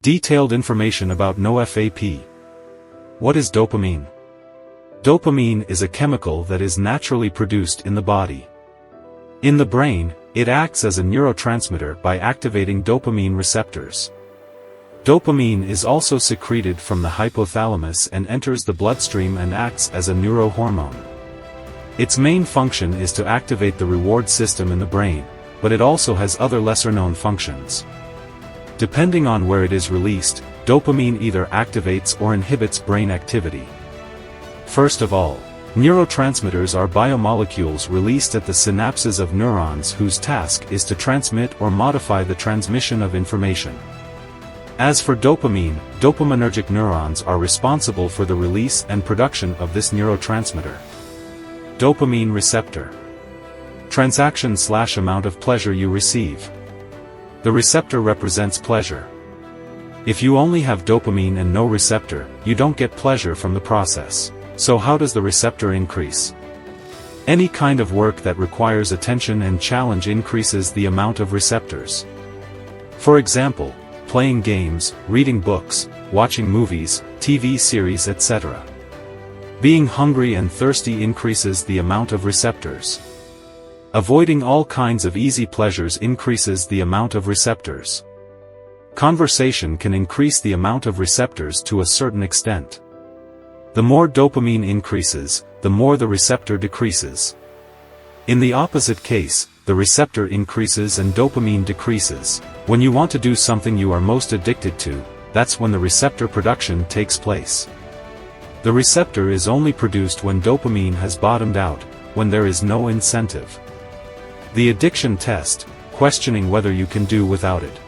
Detailed information about NoFap. What is dopamine? Dopamine is a chemical that is naturally produced in the body. In the brain, it acts as a neurotransmitter by activating dopamine receptors. Dopamine is also secreted from the hypothalamus and enters the bloodstream and acts as a neurohormone. Its main function is to activate the reward system in the brain, but it also has other lesser-known functions. Depending on where it is released, dopamine either activates or inhibits brain activity. First of all, neurotransmitters are biomolecules released at the synapses of neurons whose task is to transmit or modify the transmission of information. As for dopamine, dopaminergic neurons are responsible for the release and production of this neurotransmitter. Dopamine receptor. Transaction/amount of pleasure you receive. The receptor represents pleasure. If you only have dopamine and no receptor, you don't get pleasure from the process. So how does the receptor increase? Any kind of work that requires attention and challenge increases the amount of receptors. For example, playing games, reading books, watching movies, TV series, etc. Being hungry and thirsty increases the amount of receptors. Avoiding all kinds of easy pleasures increases the amount of receptors. Conversation can increase the amount of receptors to a certain extent. The more dopamine increases, the more the receptor decreases. In the opposite case, the receptor increases and dopamine decreases. When you want to do something you are most addicted to, that's when the receptor production takes place. The receptor is only produced when dopamine has bottomed out, when there is no incentive. The addiction test, questioning whether you can do without it.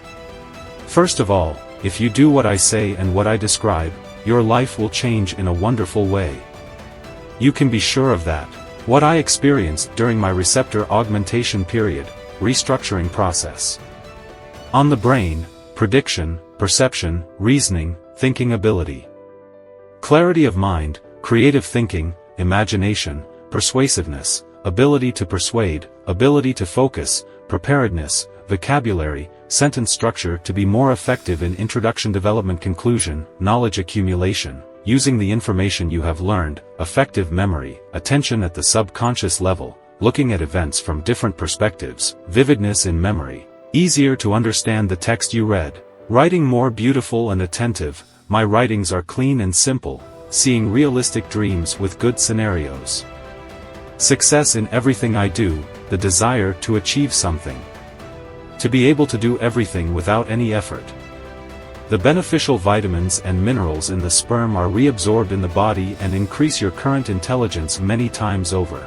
First of all, if you do what I say and what I describe, your life will change in a wonderful way. You can be sure of that. What I experienced during my receptor augmentation period, restructuring process. On the brain, prediction, perception, reasoning, thinking ability. Clarity of mind, creative thinking, imagination, persuasiveness, ability to persuade, ability to focus, preparedness, vocabulary, sentence structure to be more effective in introduction development conclusion, knowledge accumulation, using the information you have learned, effective memory, attention at the subconscious level, looking at events from different perspectives, vividness in memory, easier to understand the text you read, writing more beautiful and attentive, my writings are clean and simple, seeing realistic dreams with good scenarios. Success in everything I do, the desire to achieve something. To be able to do everything without any effort. The beneficial vitamins and minerals in the sperm are reabsorbed in the body and increase your current intelligence many times over.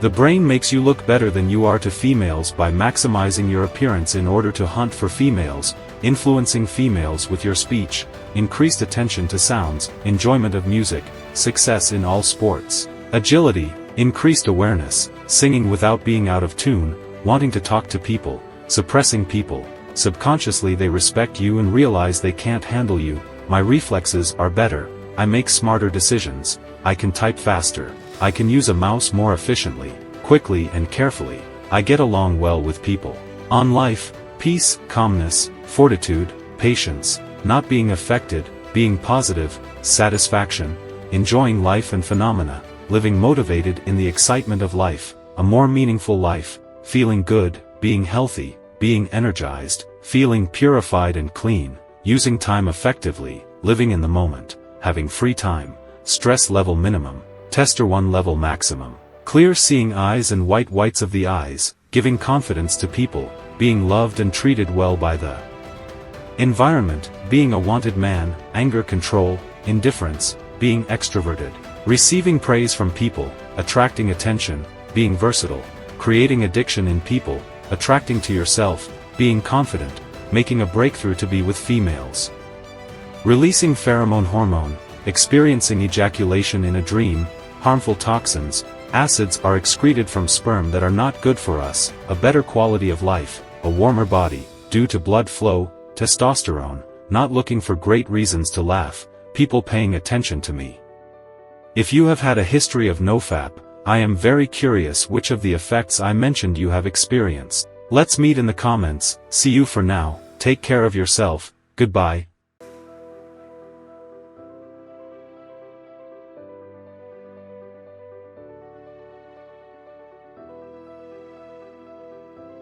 The brain makes you look better than you are to females by maximizing your appearance in order to hunt for females, influencing females with your speech, increased attention to sounds, enjoyment of music, success in all sports, agility, increased awareness, singing without being out of tune, wanting to talk to people, suppressing people, subconsciously they respect you and realize they can't handle you, my reflexes are better, I make smarter decisions, I can type faster, I can use a mouse more efficiently, quickly and carefully, I get along well with people. On life, peace, calmness, fortitude, patience, not being affected, being positive, satisfaction, enjoying life and phenomena, living motivated in the excitement of life, a more meaningful life, feeling good, being healthy, being energized, feeling purified and clean, using time effectively, living in the moment, having free time, stress level minimum, testosterone level maximum, clear seeing eyes and whites of the eyes, giving confidence to people, being loved and treated well by the environment, being a wanted man, anger control, indifference, being extroverted, receiving praise from people, attracting attention, being versatile, creating addiction in people, attracting to yourself, being confident, making a breakthrough to be with females. Releasing pheromone hormone, experiencing ejaculation in a dream, harmful toxins, acids are excreted from sperm that are not good for us, a better quality of life, a warmer body, due to blood flow, testosterone, not looking for great reasons to laugh, people paying attention to me. If you have had a history of nofap, I am very curious which of the effects I mentioned you have experienced. Let's meet in the comments. See you for now, take care of yourself, Goodbye.